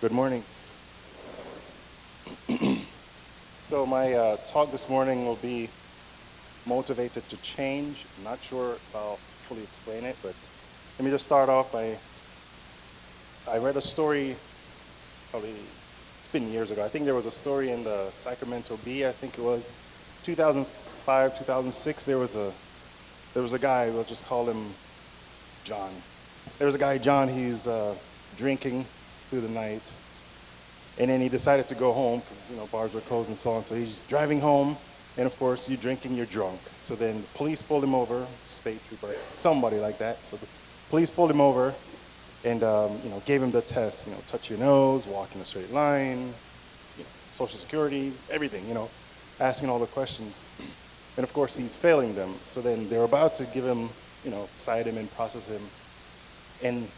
Good morning. So my talk this morning will be motivated to change. I'm not sure if I'll fully explain it, but let me just start off by, I read a story, probably, it's been years ago. I think there was a story in the Sacramento Bee, I think it was 2005, 2006. There was a guy, we'll just call him John. There was a guy, John, he was drinking through the night. And then he decided to go home because, bars were closed and so on. So he's driving home, and of course, you're drinking, you're drunk. So then the police pulled him over, state trooper, somebody like that. So the police pulled him over and, gave him the test, touch your nose, walk in a straight line, social security, everything, asking all the questions. And of course, he's failing them. So then they're about to give him, cite him and process him. And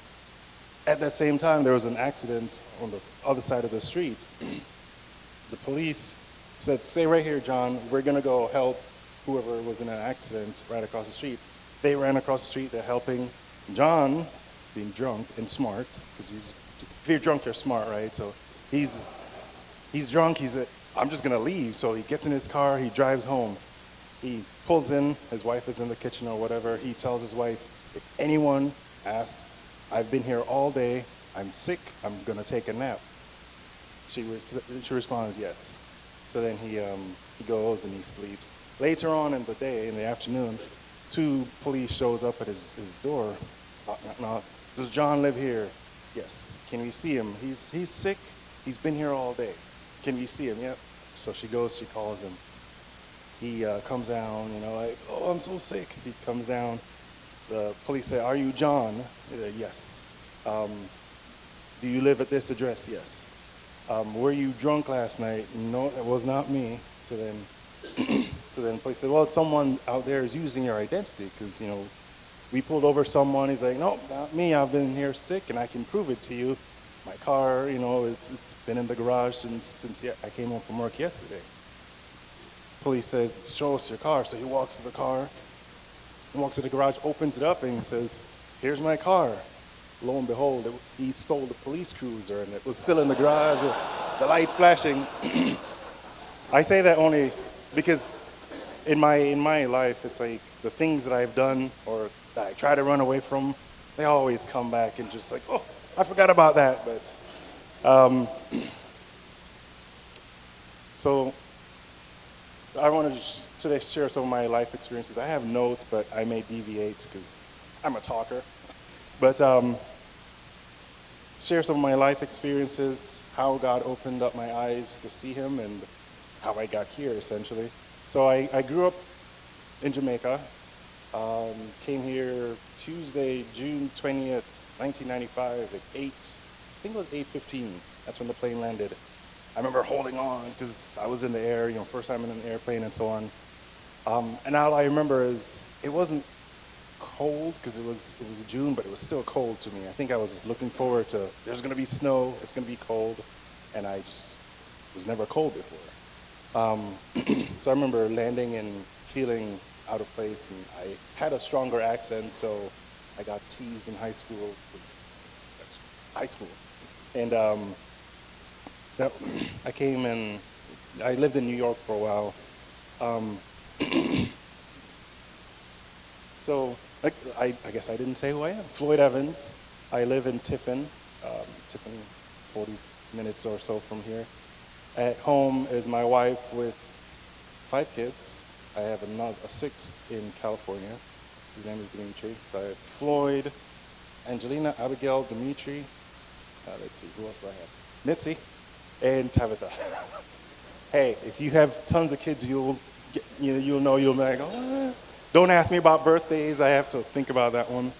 at that same time, there was an accident on the other side of the street. The police said, "Stay right here, John. We're going to go help whoever was in an accident right across the street." They ran across the street. They're helping John, being drunk and smart, because if you're drunk, you're smart, right? So he's drunk. I'm just going to leave. So he gets in his car. He drives home. He pulls in. His wife is in the kitchen or whatever. He tells his wife, "If anyone asks, I've been here all day, I'm sick, I'm gonna take a nap." She responds, "Yes." So then he goes and he sleeps. Later on in the day, in the afternoon, two police shows up at his door. Knock. "Does John live here?" "Yes." "Can we see him?" He's sick, he's been here all day. "Can we see him?" "Yep." So she goes, she calls him. He comes down, like, "Oh, I'm so sick." He comes down. The police say, "Are you John?" "Yes." "Do you live at this address?" "Yes." "Were you drunk last night?" "No, it was not me." So then police said, "Well, someone out there is using your identity because, we pulled over someone." He's like, "No, not me. I've been here sick and I can prove it to you. My car, it's been in the garage since I came home from work yesterday." Police says, "Show us your car." So he walks to the car. He walks to the garage, opens it up, and he says, "Here's my car." Lo and behold, he stole the police cruiser, and it was still in the garage, the lights flashing. I say that only because in my life, it's like the things that I've done or that I try to run away from, they always come back and just like, "Oh, I forgot about that." But so I want to today share some of my life experiences. I have notes, but I may deviate because I'm a talker. But share some of my life experiences, how God opened up my eyes to see Him, and how I got here, essentially. So I grew up in Jamaica. Came here Tuesday, June 20th, 1995, at I think it was 8:15. That's when the plane landed. I remember holding on because I was in the air, first time in an airplane and so on. And all I remember is it wasn't cold because it was June, but it was still cold to me. I think I was just looking forward to there's going to be snow, it's going to be cold, and I just was never cold before. So I remember landing and feeling out of place, and I had a stronger accent, so I got teased in high school. That's high school, and I came and I lived in New York for a while. So I guess I didn't say who I am. Floyd Evans. I live in Tiffin, 40 minutes or so from here. At home is my wife with 5 kids. I have a sixth in California. His name is Dimitri. So I have Floyd, Angelina, Abigail, Dimitri. Let's see, who else do I have? Mitzi. And Tabitha. Hey, if you have tons of kids, you'll know you'll be like, "Oh, don't ask me about birthdays. I have to think about that one."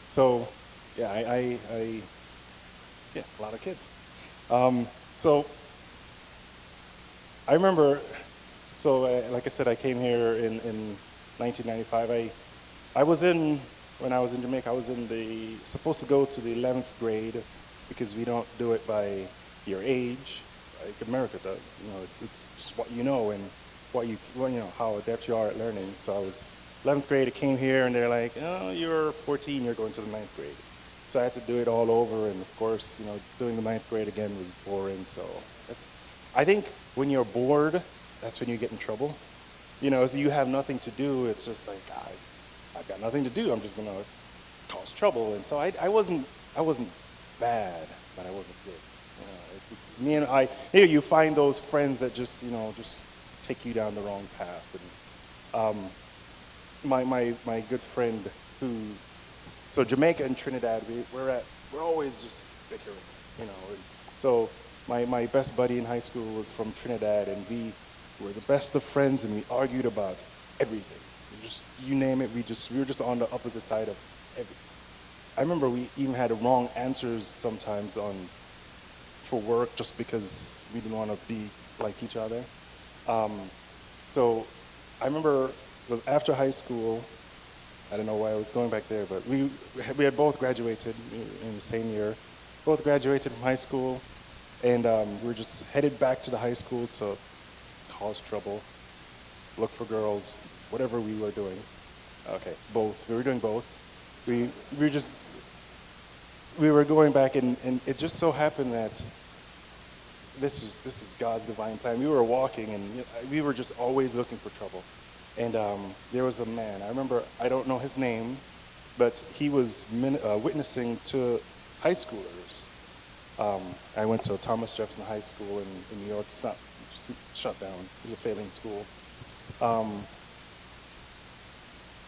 So, yeah, yeah, a lot of kids. So I remember. So, like I said, I came here in 1995. When I was in Jamaica, I was supposed to go to the 11th grade because we don't do it by your age, like America does. It's just what you know and how adept you are at learning. So I was 11th grade, I came here, and they're like, "Oh, you're 14, you're going to the 9th grade." So I had to do it all over, and of course, doing the ninth grade again was boring. So that's, I think when you're bored, that's when you get in trouble. As you have nothing to do, it's just like I've got nothing to do. I'm just gonna cause trouble. And so I wasn't bad, but I wasn't good. It's me and I. You find those friends that just take you down the wrong path. And my good friend who, so Jamaica and Trinidad, we're always just bickering, And so my best buddy in high school was from Trinidad, and we were the best of friends, and we argued about everything. Just you name it, we were just on the opposite side of everything. I remember we even had wrong answers sometimes for work just because we didn't want to be like each other. So I remember it was after high school. I don't know why I was going back there, but we had both graduated in the same year. Both graduated from high school, and we were just headed back to the high school to cause trouble, look for girls, whatever we were doing. Okay, both. We were doing both. We were going back, and it just so happened that this is God's divine plan. We were walking, and we were just always looking for trouble. And there was a man. I remember, I don't know his name, but he was witnessing to high schoolers. I went to Thomas Jefferson High School in New York. It's not shut down. It was a failing school.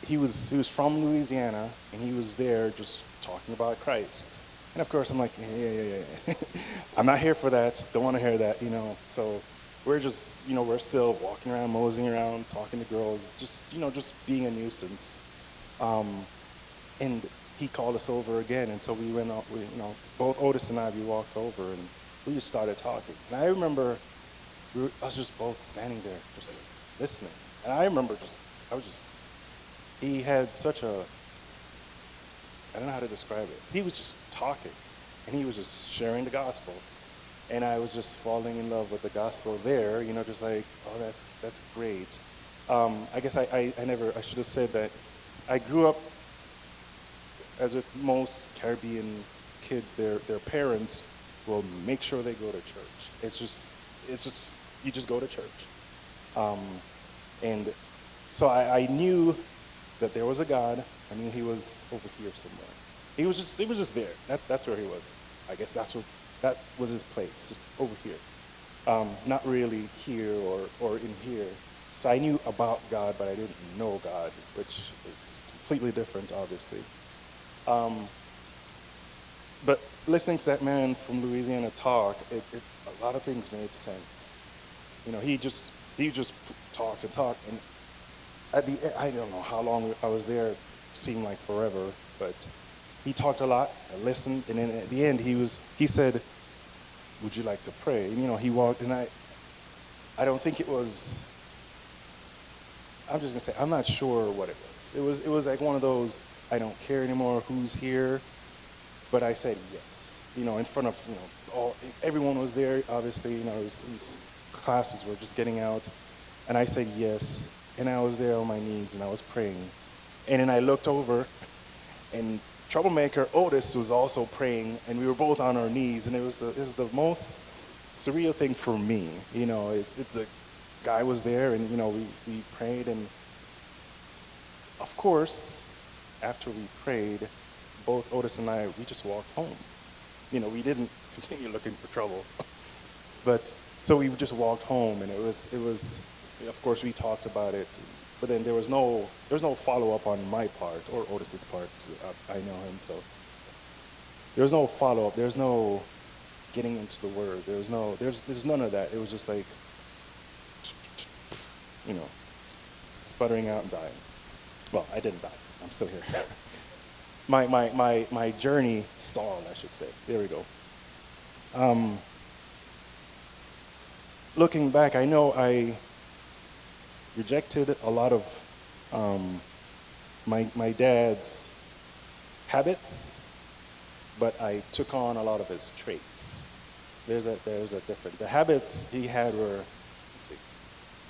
He was from Louisiana, and he was there just talking about Christ. And of course, I'm like, yeah. I'm not here for that. Don't want to hear that, So we're just, we're still walking around, moseying around, talking to girls, just being a nuisance. And he called us over again, and so we went out. Both Otis and I, we walked over, and we just started talking. And I remember us just both standing there, just listening. And I remember he had such a, I don't know how to describe it. He was just talking, and he was just sharing the gospel. And I was just falling in love with the gospel there, just like, oh, that's great. I guess I should have said that I grew up, as with most Caribbean kids, their parents will make sure they go to church. It's just, you just go to church. And so I knew that there was a God. I knew he was over here somewhere. He was just there. That's where he was. I guess that was his place, just over here. Not really here or in here. So I knew about God, but I didn't know God, which is completely different, obviously. But listening to that man from Louisiana talk, a lot of things made sense. He just talked and talked, and at the end, I don't know how long I was there. It seemed like forever, but he talked a lot. I listened, and then at the end, he said, "Would you like to pray?" And, he walked, and I don't think it was. I'm just gonna say I'm not sure what it was. It was like one of those, I don't care anymore who's here, but I said yes. In front of everyone was there. Obviously, his classes were just getting out, and I said yes. And I was there on my knees, and I was praying. And then I looked over, and troublemaker Otis was also praying, and we were both on our knees, and it was the most surreal thing for me. The guy was there, and we prayed, and of course, after we prayed, both Otis and I, we just walked home. We didn't continue looking for trouble, but so we just walked home, and it was. Of course, we talked about it, but then there was no follow-up on my part or Otis's part. I know him, so there's no follow-up. There's no getting into the word. There's none of that. It was just like, sputtering out and dying. Well, I didn't die. I'm still here. My journey stalled, I should say. There we go. Looking back, I know I rejected a lot of my dad's habits, but I took on a lot of his traits. There's a difference. The habits he had were,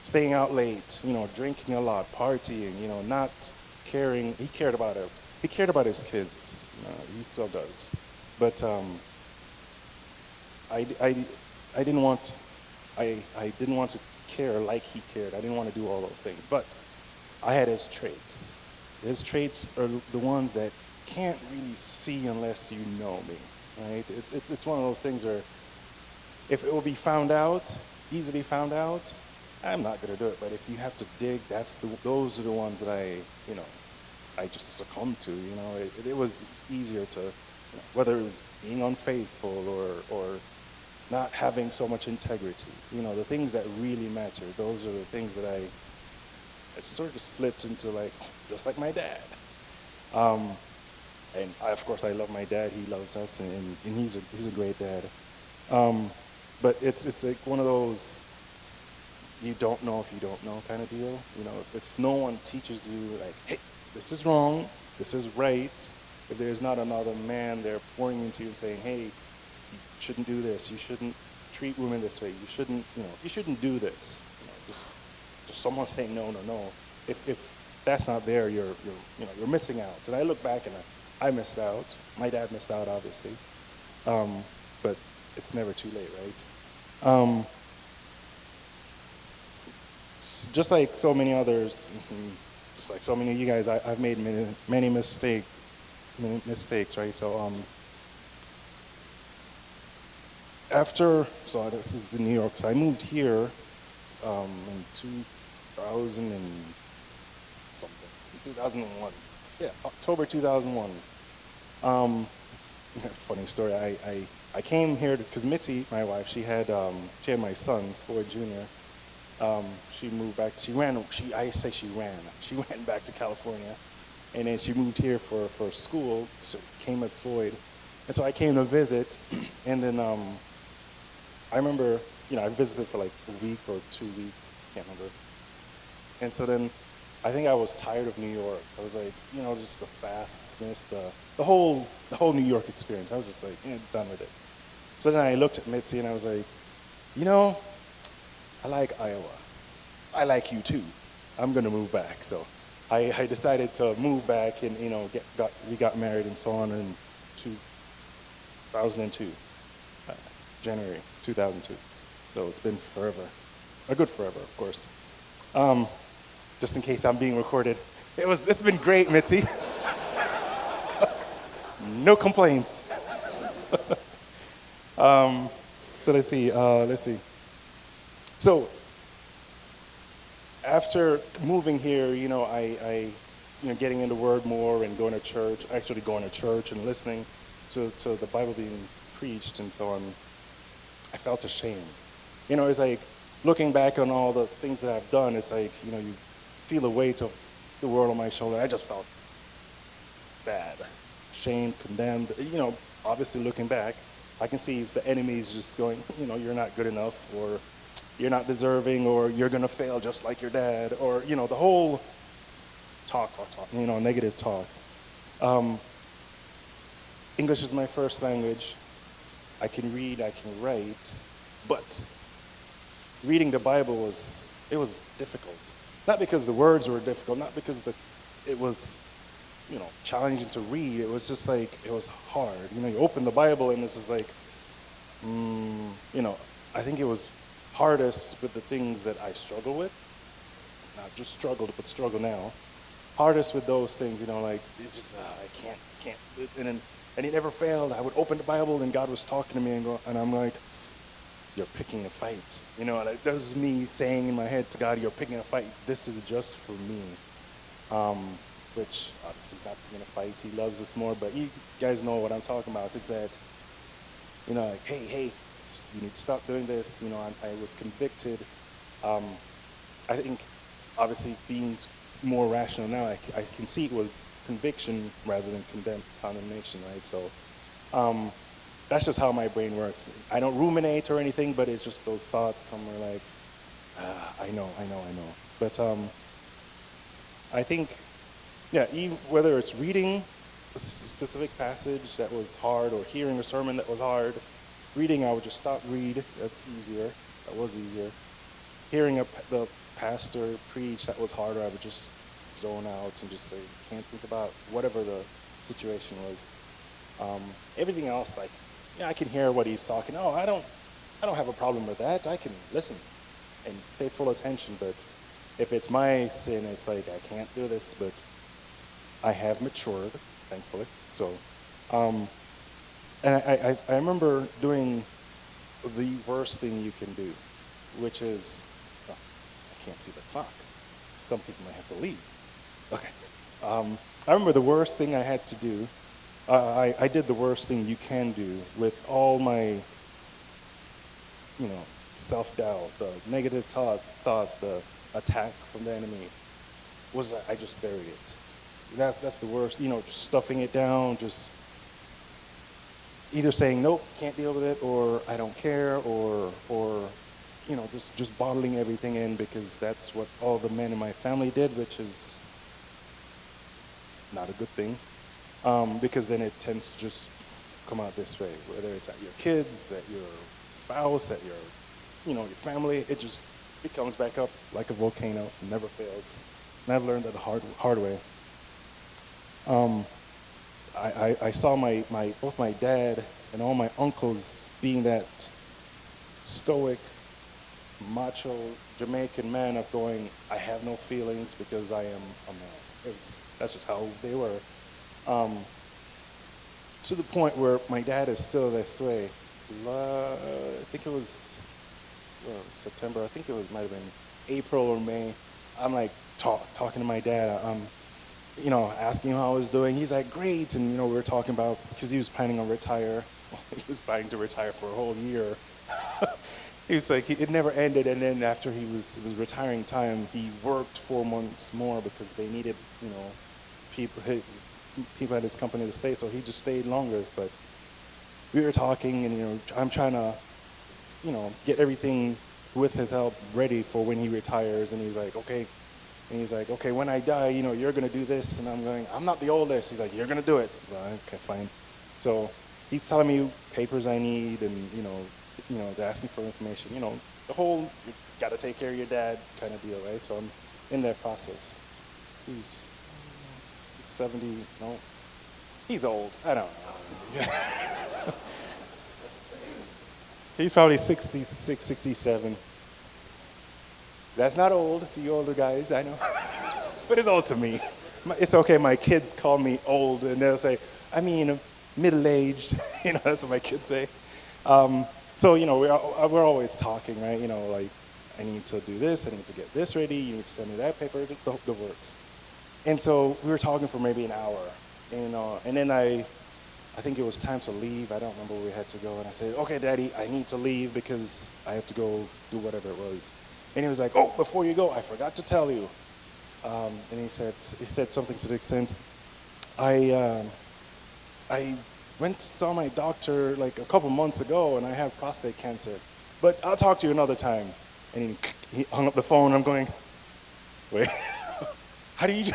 staying out late, drinking a lot, partying, not caring. He cared about his kids. He still does. But I, I, I didn't want I didn't want to care like he cared. I didn't want to do all those things. But I had his traits. His traits are the ones that can't really see unless you know me. Right? It's one of those things where if it will be found out, easily found out, I'm not gonna do it. But if you have to dig, those are the ones that I just succumbed to. It was easier to, whether it was being unfaithful or not having so much integrity. The things that really matter. Those are the things that I sort of slipped into, like, just like my dad. Um, and of course, I love my dad. He loves us, and he's a great dad. Um, but it's like one of those you don't know if you don't know kind of deal. If no one teaches you, like, hey, this is wrong, this is right. If there's not another man there pouring into you and saying, hey, you shouldn't do this, you shouldn't treat women this way, you shouldn't do this. Just someone saying no, no, no. If that's not there, you're missing out. And I look back and I missed out. My dad missed out, obviously. But it's never too late, right? Just like so many others, just like so many of you guys, I've made many mistakes, right? So so this is in New York. So I moved here in 2000 and something, 2001. Yeah, October 2001. Funny story. I came here because Mitzi, my wife, she had my son, Floyd Jr. She moved back. She ran. She ran. She went back to California, and then she moved here for school. So came at Floyd, and so I came to visit, and then I remember, I visited for like a week or 2 weeks, can't remember. And so then I think I was tired of New York. I was like, just the fastness, the whole New York experience. I was just like, done with it. So then I looked at Mitzi and I was like, I like Iowa. I like you too. I'm gonna move back. So I decided to move back and we got married and so on in 2002, January 2002. So it's been forever, a good forever, of course. Just in case I'm being recorded, it's been great, Mitzi. No complaints. So let's see. So after moving here, I getting into Word more and going to church, actually going to church and listening to the Bible being preached and so on, I felt ashamed. It's like looking back on all the things that I've done, it's like, you feel the weight of the world on my shoulder. I just felt bad, shamed, condemned. Obviously looking back, I can see it's the enemy's just going, you're not good enough, or you're not deserving, or you're going to fail just like your dad, or, the whole talk, negative talk. English is my first language. I can read, I can write, but reading the Bible was difficult. Not because the words were difficult, not because it was, challenging to read. It was just like, it was hard. You open the Bible and it's just like, I think it was hardest with the things that I struggle with. Not just struggled, but struggle now. Hardest with those things, like, it just, I can't. And it never failed. I would open the Bible and God was talking to me and I'm like, you're picking a fight. Like, that was me saying in my head to God, you're picking a fight. This is just for me. Which obviously he's not picking a fight. He loves us more, but you guys know what I'm talking about. Is that, like, hey, you need to stop doing this. I was convicted. I think, obviously, being more rational now, I can see it was conviction rather than condemnation, right? So that's just how my brain works. I don't ruminate or anything, but it's just those thoughts come where like, I know. But I think, whether it's reading a specific passage that was hard or hearing a sermon that was hard, reading, I would just stop, read. That's easier. That was easier. Hearing the pastor preach, that was harder. I would just zone out and just say, can't think about whatever the situation was. Um, Everything else, like, yeah, I can hear what he's talking. Oh, I don't have a problem with that. I can listen and pay full attention. But if it's my sin, it's like I can't do this. But I have matured, thankfully. So, um, and I remember doing the worst thing you can do, which is, oh, I can't see the clock. Some people might have to leave. Okay. I remember the worst thing I had to do. I did the worst thing you can do with all my, self-doubt, the negative thoughts, the attack from the enemy. Was I just buried it. That's the worst. Just stuffing it down, just either saying nope, can't deal with it, or I don't care, or just bottling everything in because that's what all the men in my family did, which is not a good thing. Because then it tends to just come out this way, whether it's at your kids, at your spouse, at your family. It comes back up like a volcano, never fails. And I've learned that the hard way. Um, I saw both my dad and all my uncles being that stoic, macho Jamaican man of going, I have no feelings because I am a man. That's just how they were. Um, to the point where my dad is still this way. I think it was September. I think might have been April or May. I'm like talking to my dad. Asking him how I was doing. He's like, great. And, we were talking about, because he was planning on retire. He was planning to retire for a whole year. He was like, it never ended. And then after it was retiring time, he worked 4 months more because they needed, people at his company to stay. So he just stayed longer. But we were talking, and, I'm trying to, get everything with his help ready for when he retires. And he's like, okay. And he's like, okay, when I die, you're going to do this. And I'm going, I'm not the oldest. He's like, you're going to do it. Well, okay, fine. So he's telling me papers I need and, he's asking for information. The whole, you got to take care of your dad kind of deal, right? So I'm in that process. He's 70, no, he's old. I don't know. He's probably 66, 67. That's not old to you older guys, I know. But it's old to me. It's okay, my kids call me old, and they'll say, middle-aged. That's what my kids say. So, we're always talking, right? Like, I need to do this, I need to get this ready, you need to send me that paper, the works. And so we were talking for maybe an hour, and then I think it was time to leave. I don't remember where we had to go, and I said, okay, Daddy, I need to leave because I have to go do whatever it was. And he was like, oh, before you go, I forgot to tell you. And he said something to the extent, I went to saw my doctor like a couple months ago, and I have prostate cancer. But I'll talk to you another time. And he hung up the phone. I'm going, wait, how do you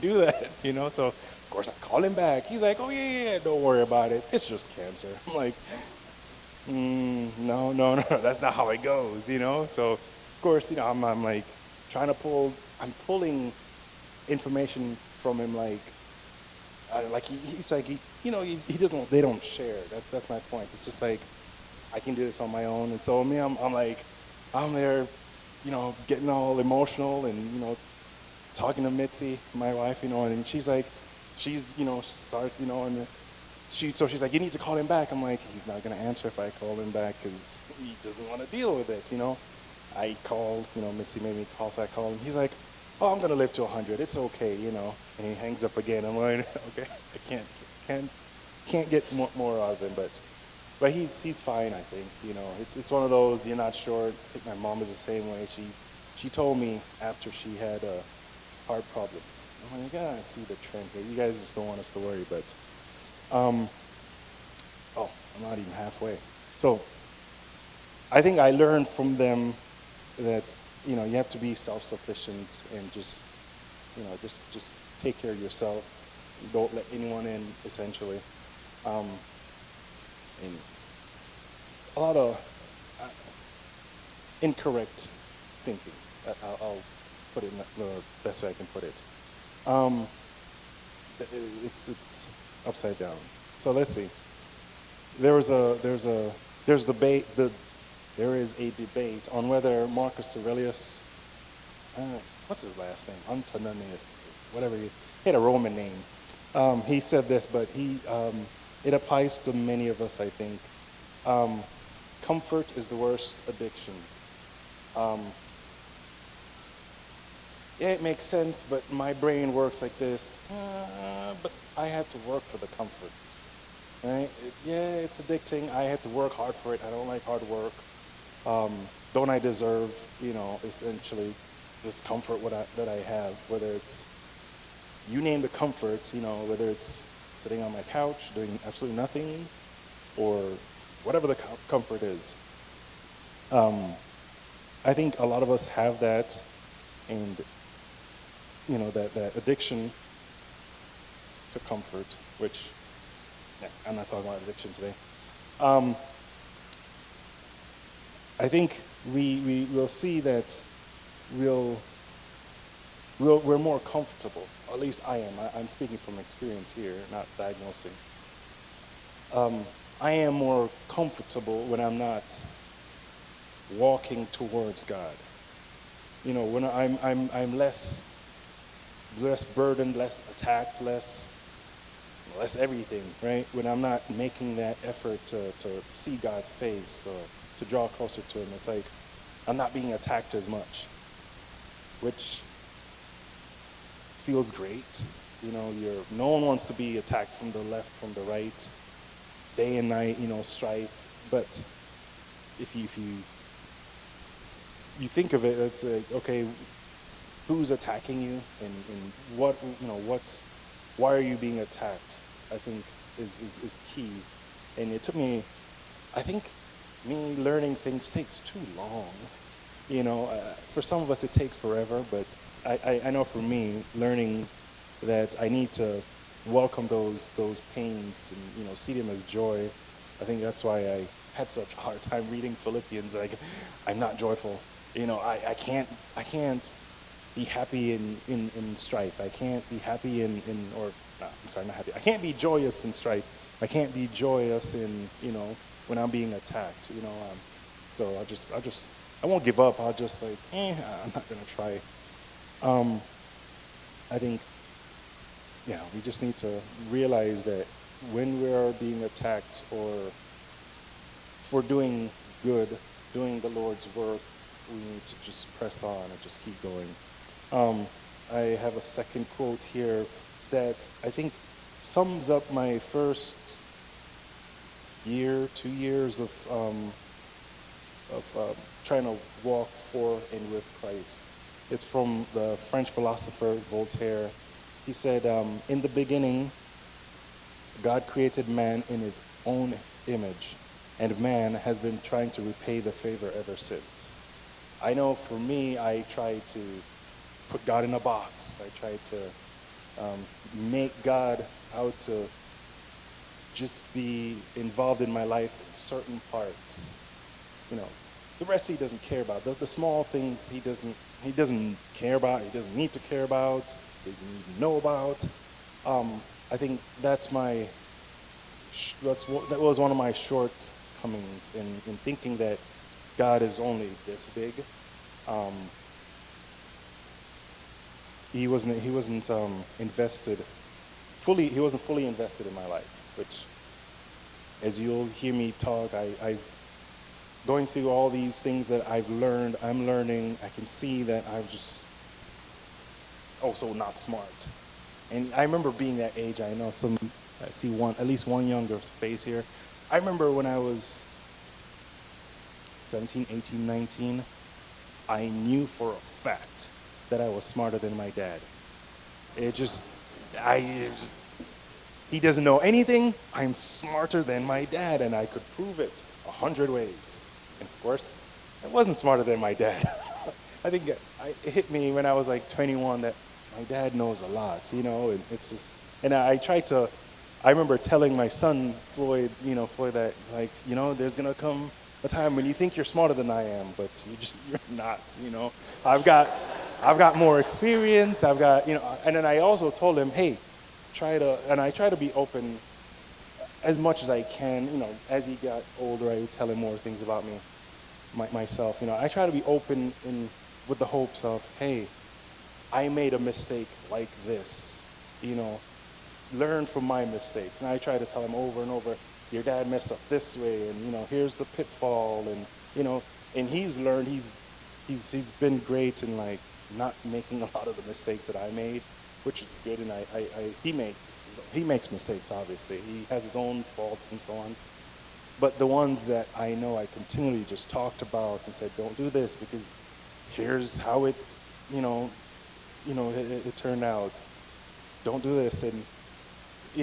do that? So of course I call him back. He's like, oh yeah, don't worry about it. It's just cancer. I'm like, no, that's not how it goes. So of course, I'm like trying to I'm pulling information from him, he's like, he doesn't, they don't share. That's my point. It's just like, I can do this on my own. And so me, I'm like, I'm there, getting all emotional and, talking to Mitzi, my wife, and she's like, starts, and so she's like, you need to call him back. I'm like, he's not going to answer if I call him back because he doesn't want to deal with it, I called, Mitzi made me call, so I called him. He's like, oh, I'm going to live to 100. It's okay, And he hangs up again. I'm like, okay, I can't get more out of him, but he's fine, I think. It's one of those, you're not sure. I think my mom is the same way. She told me after she had heart problems. I'm like, I see the trend here. You guys just don't want us to worry, but I'm not even halfway. So I think I learned from them that you have to be self-sufficient and just take care of yourself. Don't let anyone in, essentially. And a lot of incorrect thinking. I'll put it in the best way I can put it. It's upside down. So let's see. There was a there's a there's debate the there is a debate on whether Marcus Aurelius, uh, what's his last name, Antoninus, whatever he had a Roman name. He said this, but it applies to many of us, I think. Um, Comfort is the worst addiction. Um, yeah, it makes sense, but my brain works like this. But I have to work for the comfort, right? Yeah, it's addicting. I have to work hard for it. I don't like hard work. Um, don't I deserve, essentially, this comfort that I have? Whether it's, you name the comfort, whether it's sitting on my couch doing absolutely nothing, or whatever the comfort is. Um, I think a lot of us have that, and that addiction to comfort, which, yeah, I'm not talking about addiction today. Um, I think we will see that we'll, we're more comfortable. Or at least I am. I'm speaking from experience here, not diagnosing. I am more comfortable when I'm not walking towards God. When I'm less burdened, less attacked, less everything, right? When I'm not making that effort to see God's face or to draw closer to Him, it's like I'm not being attacked as much, which feels great. No one wants to be attacked from the left, from the right, day and night, strife. But if you think of it, it's like, okay, who's attacking you, and why are you being attacked? I think is key. And it took me, I think, me learning things takes too long. For some of us it takes forever, but I know for me, learning that I need to welcome those pains and see them as joy. I think that's why I had such a hard time reading Philippians. Like, I'm not joyful. I can't be happy in strife. I can't be happy I'm sorry, not happy. I can't be joyous in strife. I can't be joyous in, when I'm being attacked. So I won't give up. I'll just like, I'm not gonna try. I think, yeah, we just need to realize that when we're being attacked or for doing good, doing the Lord's work, we need to just press on and just keep going. I have a second quote here that I think sums up my first 2 years of trying to walk for and with Christ. It's from the French philosopher Voltaire. He said, in the beginning, God created man in his own image, and man has been trying to repay the favor ever since. I know for me, I tried to put God in a box. I tried to make God out to just be involved in my life in certain parts. The rest he doesn't care about. The small things he doesn't care about. He doesn't need to care about. He doesn't need to know about. I think that was one of my shortcomings in thinking that God is only this big. He wasn't invested fully. He wasn't fully invested in my life, which, as you'll hear me talk, I've going through all these things that I'm learning. I can see that I'm just also not smart. And I remember being that age. I see at least one younger face here. I remember when I was 17, 18, 19, I knew for a fact that I was smarter than my dad. He doesn't know anything. I'm smarter than my dad, and I could prove it 100 ways. And of course, I wasn't smarter than my dad. I think it hit me when I was like 21 that my dad knows a lot, and it's just, and I remember telling my son, Floyd, that, like, there's gonna come a time when you think you're smarter than I am, but you're not, I've got more experience, and then I also told him, hey, I try to be open. as much as I can, as he got older, I would tell him more things about me, myself. I try to be open with the hopes of, hey, I made a mistake like this. You know, learn from my mistakes. And I try to tell him over and over, your dad messed up this way, and here's the pitfall, and and he's learned. He's been great in like not making a lot of the mistakes that I made, which is good. And he makes mistakes. Obviously, he has his own faults and so on. But the ones that I know, I continually just talked about and said, don't do this because here's how it, you know, it turned out. Don't do this. And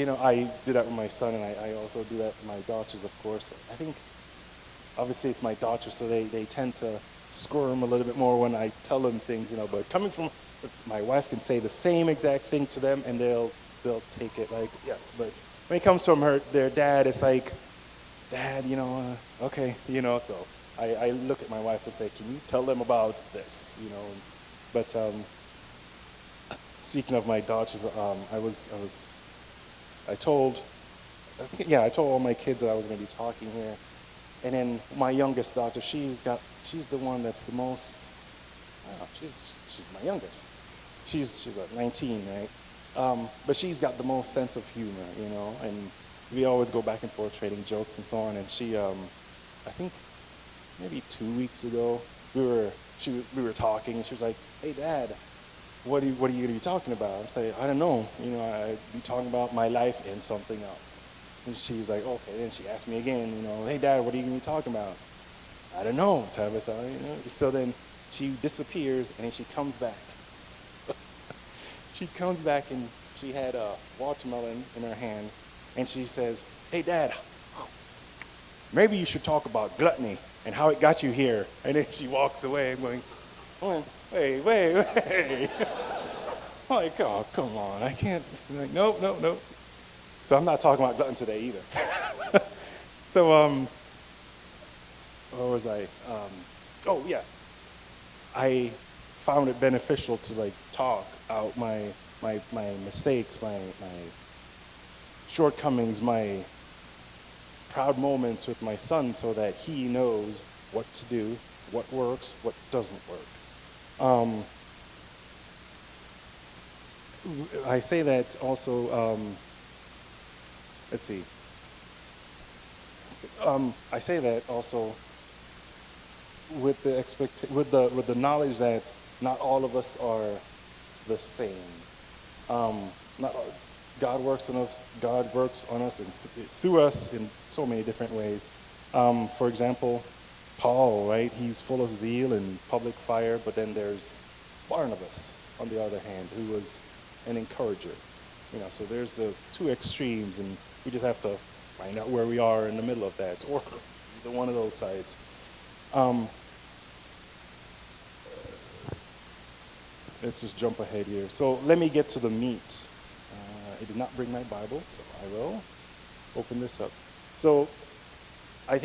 I do that with my son, and I also do that with my daughters, of course. I think, obviously, it's my daughters, so they tend to squirm a little bit more when I tell them things, But coming from my wife, can say the same exact thing to them, and they'll take it like yes. But when it comes from their dad, it's like, Dad, okay, So I look at my wife and say, can you tell them about this, But speaking of my daughters, I told all my kids that I was going to be talking here. And then my youngest daughter, she's the one that's the most, I don't know, she's my youngest. She's what, 19, right? But she's got the most sense of humor, and we always go back and forth trading jokes and so on. And she, I think maybe 2 weeks ago, we were talking, and she was like, hey, Dad, what are you going to be talking about? I say, I don't know. I'd be talking about my life and something else. And she was like, okay. Then she asked me again, hey, Dad, what are you going to be talking about? I don't know, Tabitha, So then she disappears, and then she comes back. She comes back, and she had a watermelon in her hand, and she says, hey, Dad, maybe you should talk about gluttony and how it got you here. And then she walks away. I'm going, oh, wait. I'm like, oh, come on, I can't. I'm like, nope. So I'm not talking about glutton today either. So, where was I? Oh, yeah. I found it beneficial to like talk out my mistakes, my shortcomings, my proud moments with my son, so that he knows what to do, what works, what doesn't work. I say that also. Let's see. I say that also with the knowledge that not all of us are the same. Not God works on us. God works on us and through us in so many different ways. For example, Paul, right? He's full of zeal and public fire, but then there's Barnabas, on the other hand, who was an encourager. So there's the two extremes, and we just have to find out where we are in the middle of that, or either one of those sides. Let's just jump ahead here. So let me get to the meat. I did not bring my Bible, so I will open this up. So I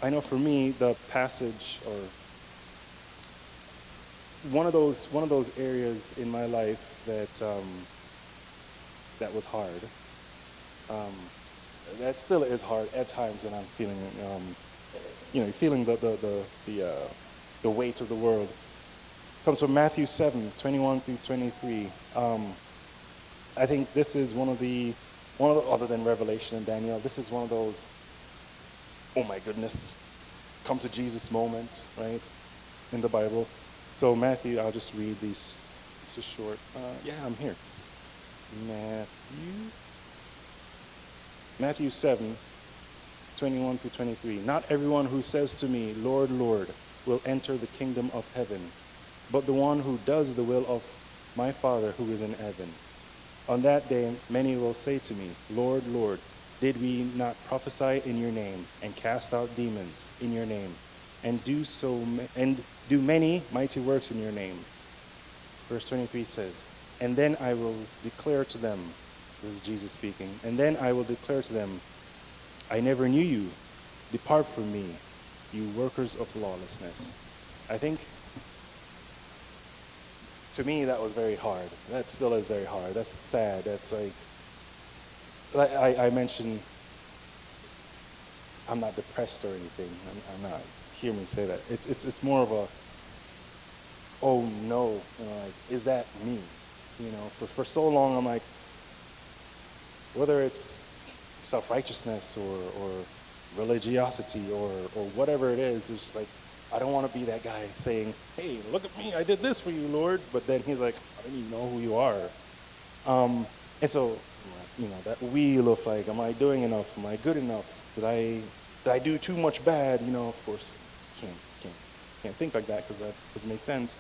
know for me, the passage, or one of those areas in my life that was hard. That still is hard at times when I'm feeling, feeling the weight of the world. Comes from Matthew 7:21 through 23. I think this is one of the other than Revelation and Daniel. This is one of those, oh my goodness, come to Jesus moments, right, in the Bible. So Matthew, I'll just read these. This is short. I'm here. Matthew 7:21 through 23. Not everyone who says to me, Lord, Lord, will enter the kingdom of heaven, but the one who does the will of my Father who is in heaven. On that day, many will say to me, Lord, Lord, did we not prophesy in your name and cast out demons in your name and do many mighty works in your name? Verse 23 says, and then I will declare to them, this is Jesus speaking, and then I will declare to them, I never knew you. Depart from me, you workers of lawlessness. I think, to me, that was very hard. That still is very hard. That's sad. That's like I mentioned I'm not depressed or anything. I'm not. Hear me say that. It's more of a, oh no, like, is that me? For so long I'm like, whether it's self-righteousness or religiosity or whatever it is, it's just like, I don't want to be that guy saying, hey, look at me, I did this for you, Lord. But then he's like, I don't even know who you are. And so, that wheel of like, am I doing enough? Am I good enough? Did I do too much bad? Of course, can't think like that because that doesn't make sense.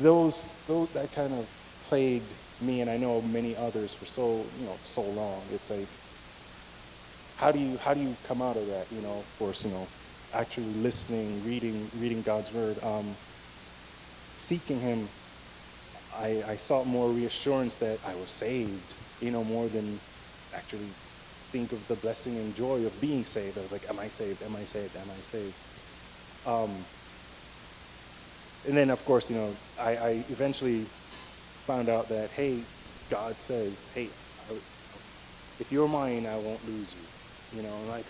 Those that kind of plagued me, and I know many others for so long. It's like, how do you come out of that? Of course, actually listening, reading God's word, seeking Him. I sought more reassurance that I was saved, more than actually think of the blessing and joy of being saved. I was like, am I saved? Am I saved? Am I saved? And then, of course, I eventually found out that, hey, God says, hey, if you're mine, I won't lose you. Like,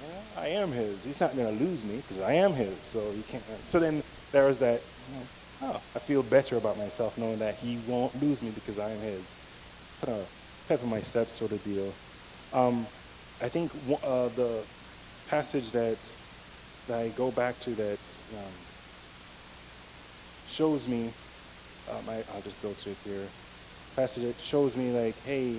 yeah, I am His. He's not going to lose me because I am His. So you can't. So then there was that. I feel better about myself knowing that He won't lose me because I am His. Kind of pep in my step sort of deal. I think the passage that I go back to that shows me. I'll just go to it here. Passage that shows me like, hey,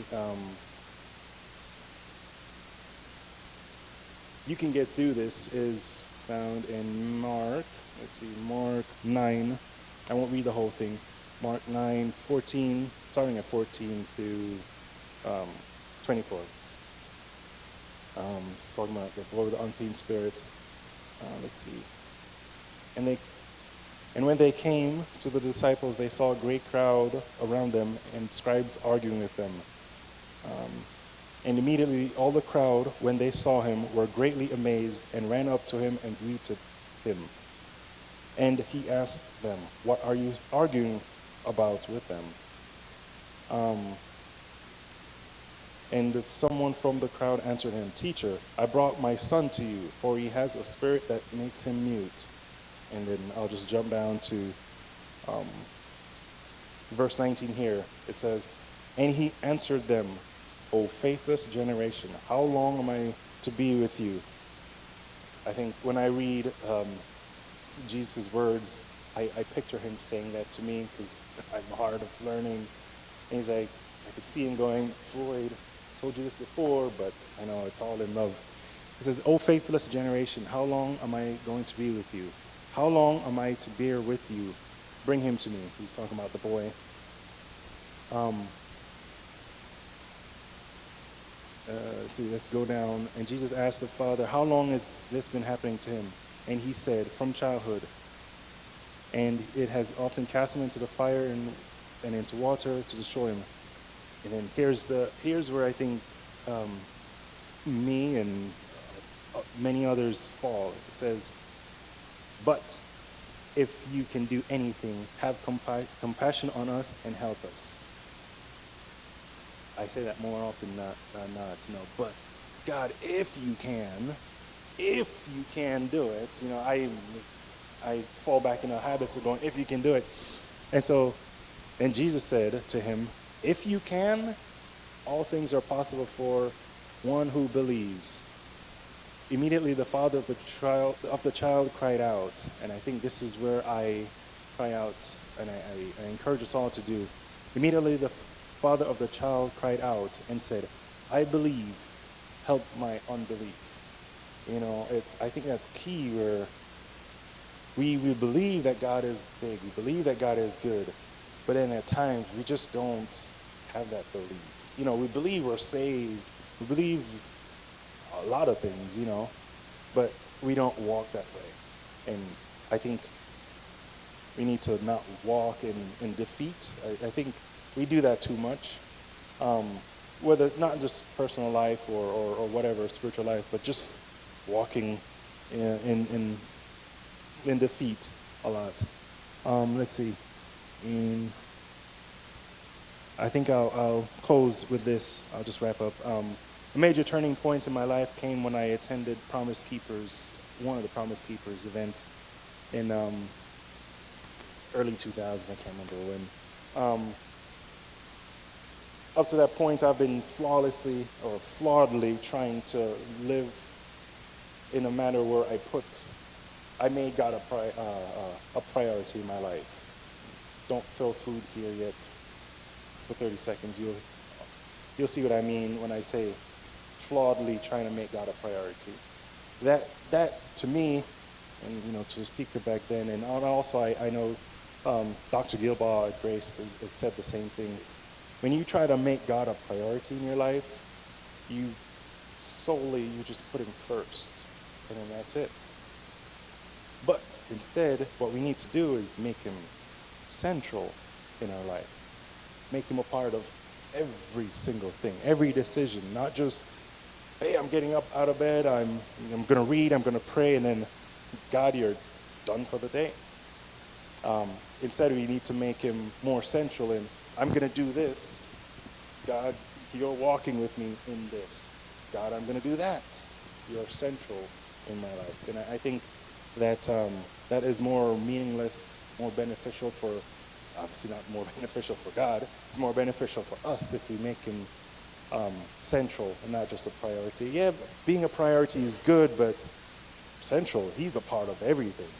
you can get through this is found in Mark. Let's see, Mark 9. I won't read the whole thing. Mark 9:14, starting at 14 through 24. It's talking about the boy with the unclean spirit. Let's see. And when they came to the disciples, they saw a great crowd around them and scribes arguing with them. And immediately all the crowd, when they saw him, were greatly amazed and ran up to him and greeted him. And he asked them, what are you arguing about with them? And someone from the crowd answered him, Teacher, I brought my son to you, for he has a spirit that makes him mute. And then I'll just jump down to verse 19 here. It says, and he answered them, O faithless generation, how long am I to be with you? I think when I read Jesus' words, I picture him saying that to me because I'm hard of learning. And he's like, I could see him going, Floyd, I told you this before, but I know it's all in love. He says, O faithless generation, how long am I going to be with you? How long am I to bear with you? Bring him to me. He's talking about the boy. Let's see, let's go down. And Jesus asked the father, how long has this been happening to him? And he said, from childhood. And it has often cast him into the fire and into water to destroy him. And then here's where I think me and many others fall. It says, but if you can do anything, have compassion on us and help us. I say that more often than not, but God, if you can do it, I fall back into habits of going, if you can do it. And so, and Jesus said to him, if you can, all things are possible for one who believes. Immediately the father of the child cried out, and I think this is where I cry out, and I encourage us all to do. Immediately the father of the child cried out and said, I believe, help my unbelief. I think that's key where we believe that God is big, we believe that God is good, but then at times we just don't have that belief. We believe we're saved, we believe a lot of things, but we don't walk that way. And I think we need to not walk in defeat. I think we do that too much, whether not just personal life or whatever, spiritual life, but just walking in defeat a lot. Let's see. I think I'll close with this. I'll just wrap up. A major turning point in my life came when I attended one of the Promise Keepers events in early 2000s. I can't remember when. Up to that point, I've been flawlessly or flawedly trying to live in a manner where I made God a priority in my life. Don't throw food here yet for 30 seconds. You'll see what I mean when I say flawedly trying to make God a priority. That to me, and to the speaker back then, and also I know Dr. Gilbaugh at Grace has said the same thing. When you try to make God a priority in your life, you just put him first, and then that's it. But instead, what we need to do is make him central in our life. Make him a part of every single thing, every decision, not just, hey, I'm getting up out of bed, I'm going to read, I'm going to pray, and then, God, you're done for the day. Instead, we need to make him more central in, I'm going to do this. God, you're walking with me in this. God, I'm going to do that. You're central in my life. And I think that that is more meaningless, more beneficial for, obviously not more beneficial for God, it's more beneficial for us if we make him central and not just a priority. Yeah, being a priority is good, but central, he's a part of everything.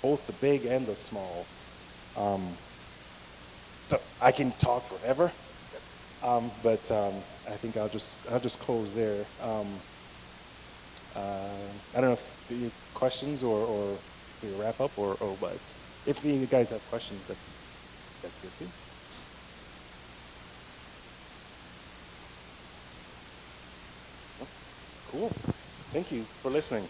Both the big and the small. So I can talk forever, but I think I'll just close there. I don't know if you have questions or we wrap up or what. If you guys have questions, that's good too. Cool. Thank you for listening.